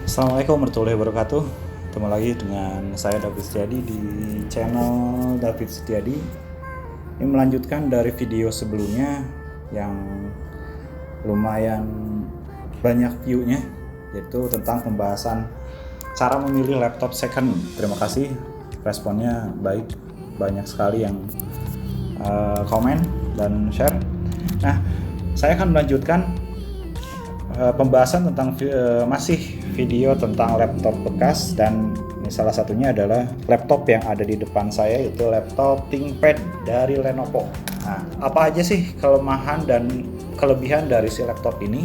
Assalamualaikum warahmatullahi wabarakatuh. Ketemu lagi dengan saya David Setiadi di channel David Setiadi. Ini melanjutkan dari video sebelumnya yang lumayan banyak view-nya, yaitu tentang pembahasan cara memilih laptop second. Terima kasih, responnya baik, banyak sekali yang komen dan share. Nah, saya akan melanjutkan pembahasan tentang masih video tentang laptop bekas, dan ini salah satunya adalah laptop yang ada di depan saya, yaitu laptop ThinkPad dari Lenovo. Nah, apa aja sih kelemahan dan kelebihan dari si laptop ini?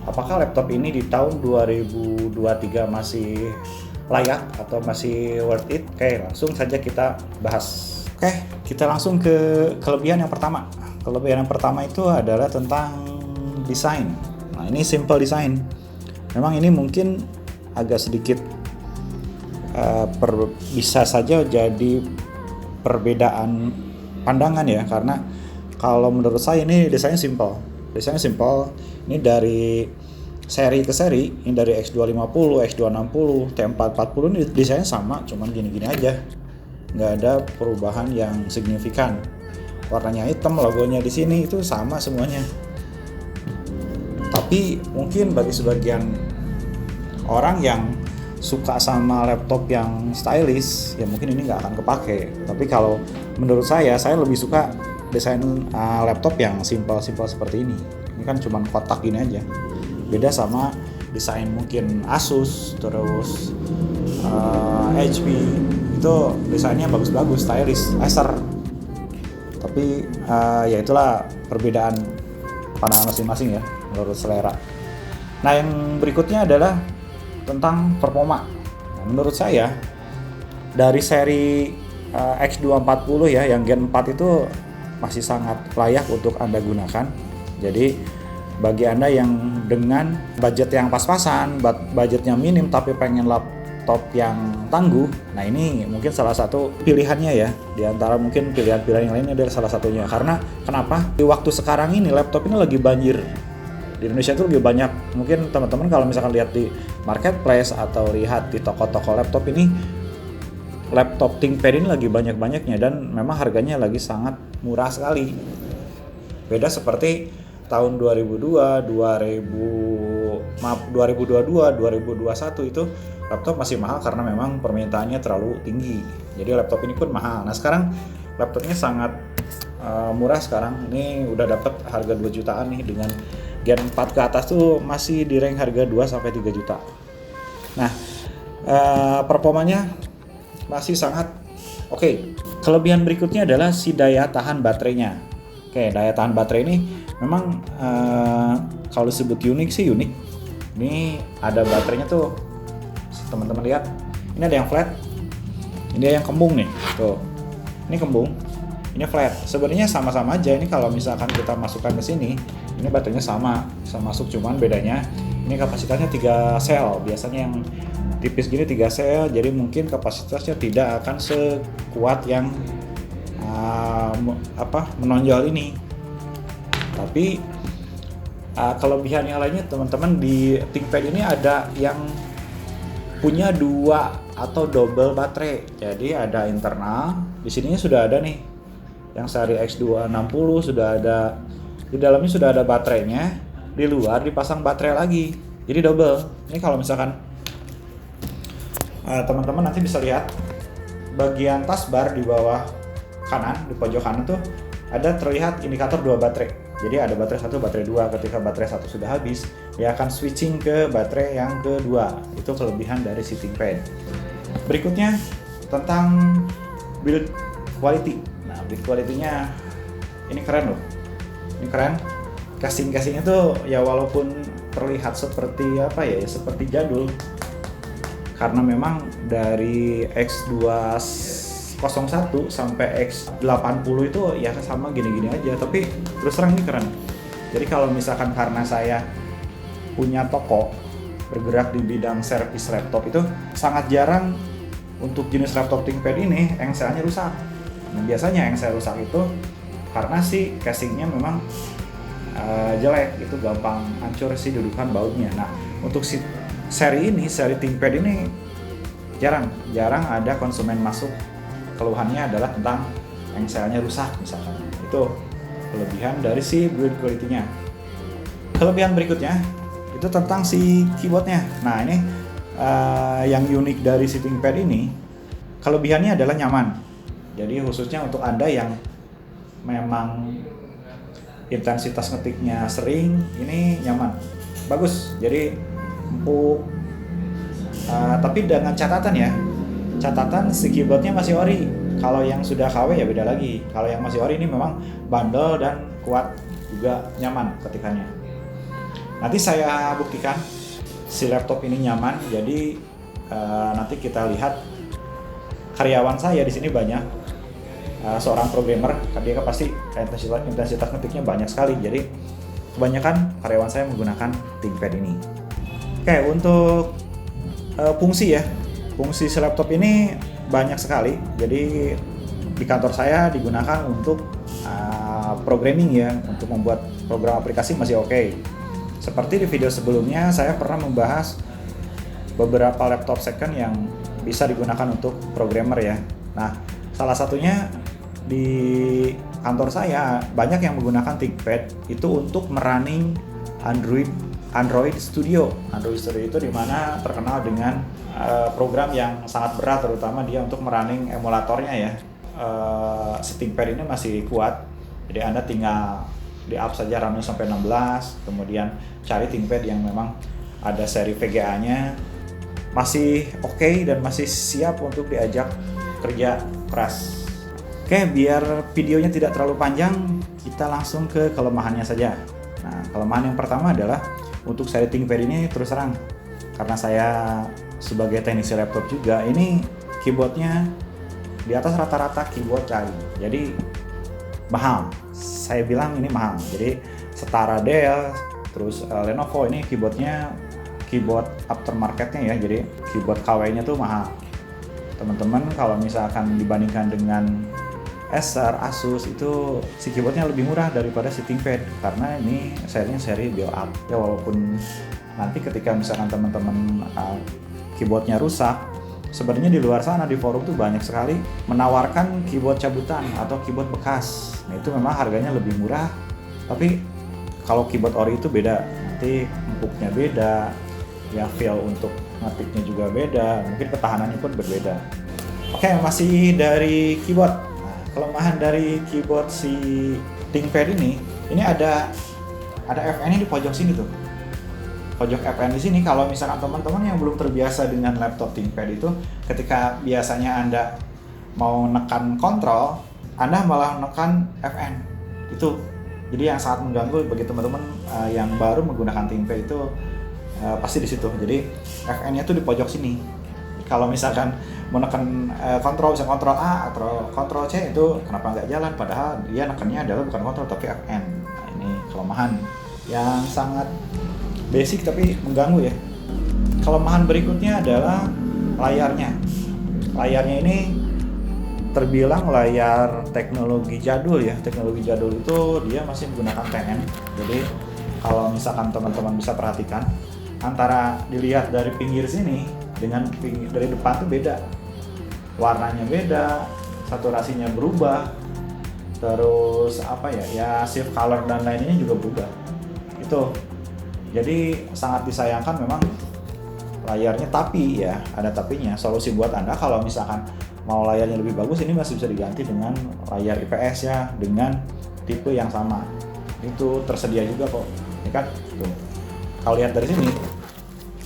Apakah laptop ini di tahun 2023 masih layak atau masih worth it? Oke, langsung saja kita bahas. Oke, kita langsung ke kelebihan yang pertama. Kelebihan yang pertama itu adalah tentang desain. Nah, ini simple design. Memang ini mungkin agak sedikit bisa saja jadi perbedaan pandangan ya, karena kalau menurut saya ini desainnya simple. Ini dari seri ke seri, ini dari X250, X260, T440 ini desainnya sama, cuman gini-gini aja. Nggak ada perubahan yang signifikan. Warnanya hitam, logonya di sini itu sama semuanya. Tapi mungkin bagi sebagian orang yang suka sama laptop yang stylish, ya mungkin ini nggak akan kepake. Tapi kalau menurut saya lebih suka desain laptop yang simple seperti ini. Ini kan cuma kotak gini aja. Beda sama desain mungkin Asus, terus HP, itu desainnya bagus-bagus, stylish, Acer. Tapi ya itulah perbedaan pandangan masing-masing ya, menurut selera. Nah, yang berikutnya adalah tentang performa. Nah, menurut saya dari seri X240 ya, yang Gen 4 itu masih sangat layak untuk Anda gunakan. Jadi bagi Anda yang dengan budget yang pas-pasan, budgetnya minim tapi pengen laptop yang tangguh, nah ini mungkin salah satu pilihannya ya. Di antara mungkin pilihan-pilihan yang lainnya adalah salah satunya. Karena kenapa? Di waktu sekarang ini laptop ini lagi banjir. Di Indonesia itu lebih banyak. Mungkin teman-teman kalau misalkan lihat di marketplace atau lihat di toko-toko laptop ini, laptop ThinkPad ini lagi banyak-banyaknya dan memang harganya lagi sangat murah sekali. Beda seperti tahun 2022, 2021 itu laptop masih mahal karena memang permintaannya terlalu tinggi. Jadi laptop ini pun mahal. Nah, sekarang laptopnya sangat murah sekarang. Ini udah dapat harga 2 jutaan nih, dengan Gen 4 ke atas tuh masih di rank harga 2 sampai 3 juta. Nah, performanya masih sangat oke. Kelebihan berikutnya adalah si daya tahan baterainya. Oke, daya tahan baterai ini memang kalau disebut unik sih unik. Ini ada baterainya tuh, teman-teman lihat. Ini ada yang flat, ini ada yang kembung nih. Tuh, ini kembung, ini flat. Sebenarnya sama-sama aja. Ini kalau misalkan kita masukkan ke sini, ini baterainya sama, bisa masuk, cuman bedanya ini kapasitasnya 3 sel. Biasanya yang tipis gini 3 sel, jadi mungkin kapasitasnya tidak akan sekuat yang menonjol ini. Tapi kelebihan yang lainnya teman-teman, di ThinkPad ini ada yang punya 2 atau double baterai. Jadi ada internal, di sininya sudah ada nih. Yang seri X260 sudah ada, di dalamnya sudah ada baterainya, di luar dipasang baterai lagi. Jadi double. Ini kalau misalkan teman-teman nanti bisa lihat bagian taskbar di bawah kanan, di pojok kanan tuh ada terlihat indikator 2 baterai. Jadi ada baterai 1, baterai 2. Ketika baterai 1 sudah habis, dia akan switching ke baterai yang kedua. Itu kelebihan dari si ThinkPad. Berikutnya tentang build quality. Nah, build quality-nya ini keren loh. Ini keren. Casing-casingnya tuh ya walaupun terlihat seperti seperti jadul. Karena memang dari X201 sampai X80 itu ya sama gini-gini aja, tapi terus terang ini keren. Jadi kalau misalkan karena saya punya toko bergerak di bidang servis laptop, itu sangat jarang untuk jenis laptop ThinkPad ini engselnya rusak. Nah, biasanya engsel rusak itu karena si casingnya memang jelek, itu gampang hancur si dudukan bautnya. Nah, untuk si seri ThinkPad ini jarang ada konsumen masuk keluhannya adalah tentang engselnya rusak misalkan. Itu kelebihan dari si build quality-nya. Kelebihan berikutnya itu tentang si keyboardnya. Nah ini yang unik dari si ThinkPad ini, kelebihannya adalah nyaman. Jadi khususnya untuk Anda yang memang intensitas ngetiknya sering, ini nyaman, bagus. Jadi empuk. Tapi dengan catatan si keyboardnya masih ori. Kalau yang sudah KW ya beda lagi. Kalau yang masih ori ini memang bandel dan kuat, juga nyaman ketikannya. Nanti saya buktikan si laptop ini nyaman. Jadi nanti kita lihat karyawan saya di sini banyak seorang programmer, dia pasti intensitas ngetiknya banyak sekali. Jadi kebanyakan karyawan saya menggunakan ThinkPad ini. Oke, untuk fungsi si laptop ini banyak sekali. Jadi di kantor saya digunakan untuk programming ya, untuk membuat program aplikasi masih oke. Seperti di video sebelumnya saya pernah membahas beberapa laptop second yang bisa digunakan untuk programmer ya. Nah, salah satunya di kantor saya banyak yang menggunakan ThinkPad itu untuk merunning Android Studio. Android Studio itu dimana terkenal dengan program yang sangat berat, terutama dia untuk merunning emulatornya ya. Si ThinkPad ini masih kuat, jadi Anda tinggal di-up saja RAM-nya sampai 16, kemudian cari ThinkPad yang memang ada seri VGA-nya, masih oke dan masih siap untuk diajak kerja keras. Oke, biar videonya tidak terlalu panjang, kita langsung ke kelemahannya saja. Nah, kelemahan yang pertama adalah untuk seri ThinkPad ini terus terang, karena saya sebagai teknisi laptop juga, ini keyboardnya di atas rata-rata keyboard cair, jadi mahal. Saya bilang ini mahal. Jadi setara Dell, terus Lenovo, ini keyboard aftermarketnya ya, jadi keyboard KW-nya tuh mahal. Teman-teman kalau misalkan dibandingkan dengan Acer, Asus, itu si keyboardnya lebih murah daripada si ThinkPad karena ini serinya seri build up ya. Walaupun nanti ketika misalkan teman-teman keyboardnya rusak, sebenarnya di luar sana di forum tuh banyak sekali menawarkan keyboard cabutan atau keyboard bekas. Nah, itu memang harganya lebih murah, tapi kalau keyboard ori itu beda, nanti empuknya beda ya, feel untuk ngetiknya juga beda, mungkin ketahanannya pun berbeda. Oke, masih dari keyboard. Kelemahan dari keyboard si ThinkPad ini ada FN-nya di pojok sini tuh. Pojok FN di sini, kalau misalkan teman-teman yang belum terbiasa dengan laptop ThinkPad itu, ketika biasanya Anda mau nekan kontrol, Anda malah nekan FN. Itu jadi yang sangat mengganggu bagi teman-teman yang baru menggunakan ThinkPad itu, pasti di situ. Jadi FN-nya tuh di pojok sini. Kalau misalkan mau neken kontrol, bisa kontrol A atau kontrol C, itu kenapa nggak jalan, padahal dia nekennya adalah bukan kontrol tapi FN. Nah, ini kelemahan yang sangat basic tapi mengganggu ya. Kelemahan berikutnya adalah layarnya. Layarnya ini terbilang layar teknologi jadul ya. Teknologi jadul itu dia masih menggunakan TN. Jadi kalau misalkan teman-teman bisa perhatikan, antara dilihat dari pinggir sini dengan dari depan tuh beda, warnanya beda, saturasinya berubah, terus shift color dan lainnya juga berubah. Itu jadi sangat disayangkan memang layarnya, tapi ya ada tapinya. Solusi buat Anda kalau misalkan mau layarnya lebih bagus, ini masih bisa diganti dengan layar IPS ya, dengan tipe yang sama. Itu tersedia juga kok, ya kan? Tuh. Kalau lihat dari sini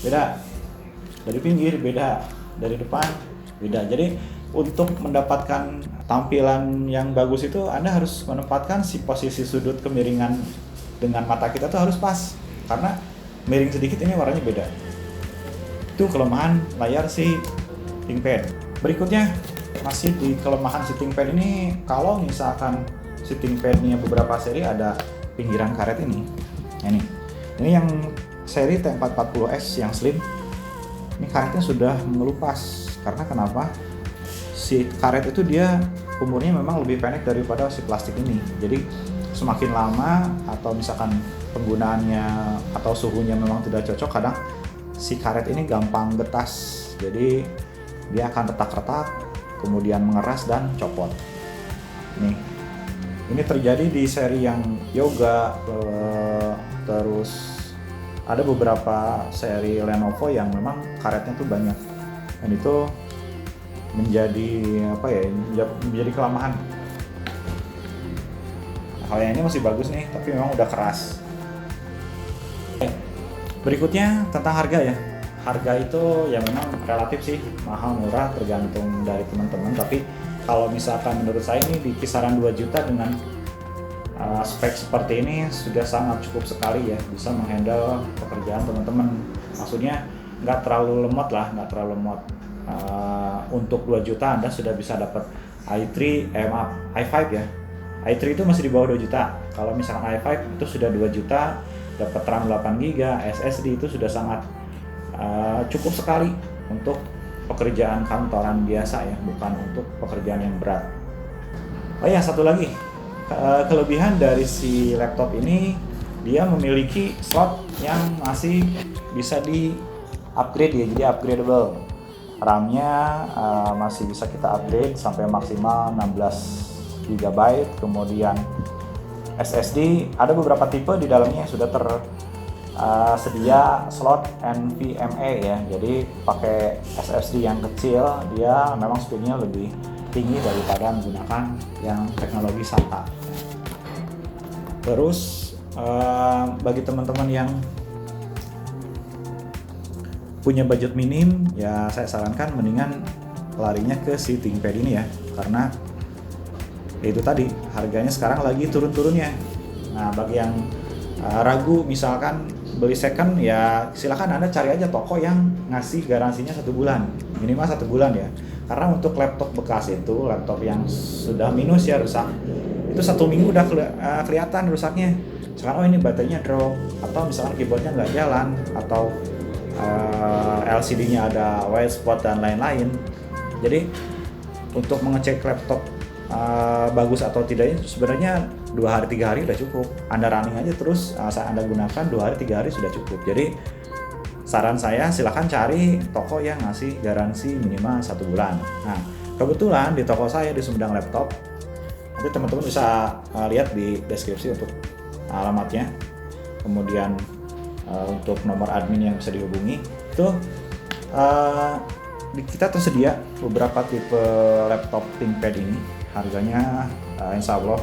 beda, dari pinggir beda, dari depan beda. Jadi untuk mendapatkan tampilan yang bagus itu Anda harus menempatkan si posisi sudut kemiringan dengan mata kita tuh harus pas, karena miring sedikit ini warnanya beda. Itu kelemahan layar si ThinkPad. Berikutnya masih di kelemahan si ThinkPad ini, kalau misalkan si ThinkPad-nya beberapa seri ada pinggiran karet ini. Ini yang seri T440S yang slim. Ini karetnya sudah mengelupas. Karena kenapa? Si karet itu dia umurnya memang lebih pendek daripada si plastik ini. Jadi semakin lama atau misalkan penggunaannya atau suhunya memang tidak cocok, kadang si karet ini gampang getas, jadi dia akan retak-retak, kemudian mengeras dan copot. Ini terjadi di seri yang Yoga, terus ada beberapa seri Lenovo yang memang karetnya tuh banyak, dan itu menjadi menjadi kelemahan. Hal yang ini masih bagus nih, tapi memang udah keras. Berikutnya tentang harga ya. Harga itu ya memang relatif sih, mahal murah tergantung dari teman-teman, tapi kalau misalkan menurut saya ini di kisaran 2 juta dengan spek seperti ini sudah sangat cukup sekali ya, bisa menghandle pekerjaan teman-teman. Maksudnya nggak terlalu lemot lah, nggak terlalu lemot. Untuk 2 juta Anda sudah bisa dapat i5 ya. i3 itu masih di bawah 2 juta. Kalau misalkan i5 itu sudah 2 juta, dapat RAM 8GB, SSD itu sudah sangat cukup sekali untuk pekerjaan kantoran biasa ya, bukan untuk pekerjaan yang berat. Oh ya, satu lagi kelebihan dari si laptop ini, dia memiliki slot yang masih bisa di upgrade ya, jadi upgradable. RAM-nya masih bisa kita upgrade sampai maksimal 16 GB, kemudian SSD ada beberapa tipe di dalamnya yang sudah tersedia slot NVMe ya, jadi pakai SSD yang kecil dia memang speednya lebih tinggi daripada menggunakan yang teknologi SATA. Terus bagi teman-teman yang punya budget minim ya, saya sarankan mendingan larinya ke si ThinkPad ini ya, karena itu tadi harganya sekarang lagi turun-turunnya. Nah, bagi yang ragu misalkan beli second ya, silakan Anda cari aja toko yang ngasih garansinya 1 bulan, minimal 1 bulan ya. Karena untuk laptop bekas itu, laptop yang sudah minus ya, rusak, itu 1 minggu udah kelihatan rusaknya. Sekarang ini baterainya drop, atau misalkan keyboardnya nggak jalan, atau LCD-nya ada white spot dan lain-lain. Jadi untuk mengecek laptop bagus atau tidaknya sebenarnya 2 hari 3 hari udah cukup. Anda running aja terus, saat Anda gunakan 2 hari 3 hari sudah cukup. Jadi saran saya silakan cari toko yang ngasih garansi minimal 1 bulan. Nah, kebetulan di toko saya di Sumedang Laptop, nanti teman-teman bisa lihat di deskripsi untuk alamatnya, kemudian untuk nomor admin yang bisa dihubungi. Itu kita tersedia beberapa tipe laptop ThinkPad ini, harganya insya Allah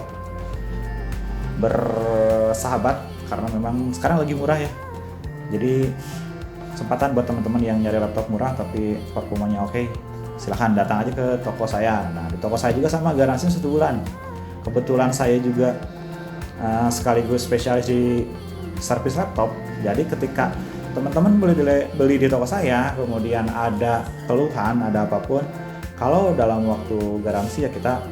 bersahabat karena memang sekarang lagi murah ya. Jadi kesempatan buat teman-teman yang nyari laptop murah tapi performanya oke, silahkan datang aja ke toko saya. Nah, di toko saya juga sama garansi 1 bulan. Kebetulan saya juga sekaligus spesialis di servis laptop. Jadi ketika teman-teman beli di toko saya, kemudian ada keluhan, ada apapun, kalau dalam waktu garansi ya kita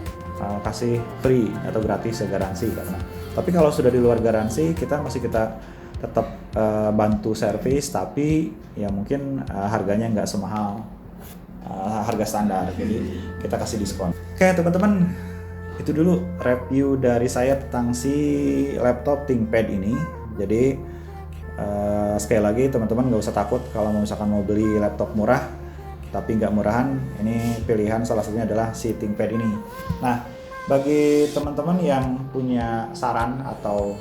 kasih free atau gratis ya garansi. Karena tapi kalau sudah di luar garansi, kita tetap bantu servis, tapi ya mungkin harganya nggak semahal harga standar, jadi kita kasih diskon. Oke teman-teman, itu dulu review dari saya tentang si laptop ThinkPad ini. Jadi sekali lagi teman-teman nggak usah takut kalau misalkan mau beli laptop murah tapi nggak murahan, ini pilihan salah satunya adalah si ThinkPad ini. Nah, bagi teman-teman yang punya saran atau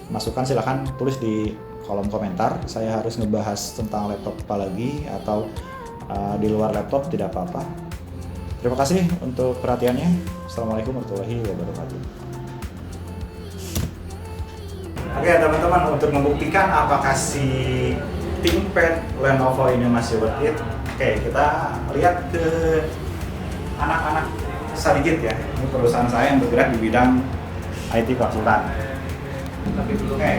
masukan silahkan tulis di kolom komentar. Saya harus ngebahas tentang laptop apa lagi, atau di luar laptop tidak apa-apa. Terima kasih untuk perhatiannya. Assalamualaikum warahmatullahi wabarakatuh. Oke teman-teman, untuk membuktikan apakah si ThinkPad Lenovo ini masih worth it, oke kita lihat ke anak-anak Sarigit ya. Ini perusahaan saya yang bergerak di bidang IT konsultan. Oke,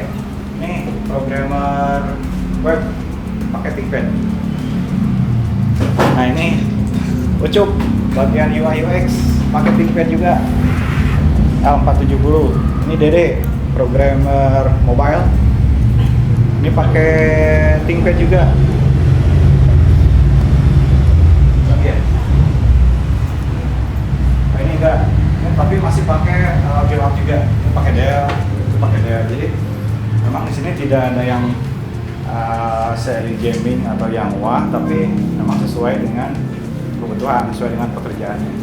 ini programmer web pakai ThinkPad. Nah ini Ucup, bagian UI UX pakai ThinkPad juga, L470. Ini Dede, programmer mobile, ini pakai ThinkPad juga. Nah, ini enggak, ini tapi masih pakai build up juga. Ini pakai Dell, itu pakai Dell. Jadi memang di sini tidak ada yang seri gaming atau yang wah, tapi memang sesuai dengan kebutuhan, sesuai dengan pekerjaannya.